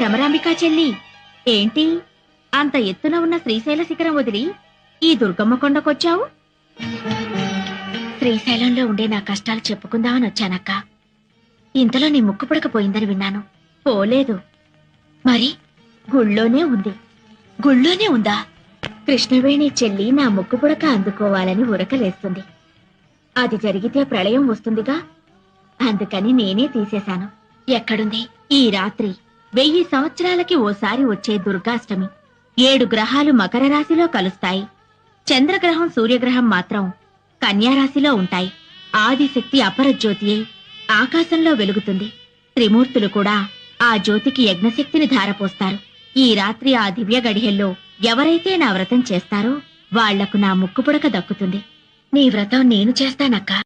భ్రమరాంబికా చెల్లి, ఏంటి అంత ఎత్తున ఉన్న శ్రీశైల శిఖరం వదిలి ఈ దుర్గమ్మ కొండకొచ్చావు? శ్రీశైలంలో ఉండే నా కష్టాలు చెప్పుకుందామని వచ్చానక్క. ఇంతలో నీ ముక్కు పుడకపోయిందని విన్నాను. పోలేదు. మరి గుళ్ళోనే ఉంది. గుళ్ళోనే ఉందా? కృష్ణవేణి చెల్లి నా ముక్కు పుడక అందుకోవాలని ఉరకలేస్తుంది. అది జరిగితే ప్రళయం వస్తుందిగా, అందుకని నేనే తీసేశాను. ఎక్కడుంది? ఈ రాత్రి 1000 సంవత్సరాలకి ఓసారి వచ్చే దుర్గాష్టమి. 7 గ్రహాలు మకర రాశిలో కలుస్తాయి. చంద్రగ్రహం సూర్యగ్రహం మాత్రం కన్యారాశిలో ఉంటాయి. ఆదిశక్తి అపరజ్యోతియే ఆకాశంలో వెలుగుతుంది. త్రిమూర్తులు కూడా ఆ జ్యోతికి యజ్ఞశక్తిని ధారపోస్తారు. ఈ రాత్రి ఆ దివ్య గడియల్లో ఎవరైతే నా వ్రతం చేస్తారో వాళ్లకు నా ముక్కుపుడక దక్కుతుంది. నీ వ్రతం నేను చేస్తానక్కా.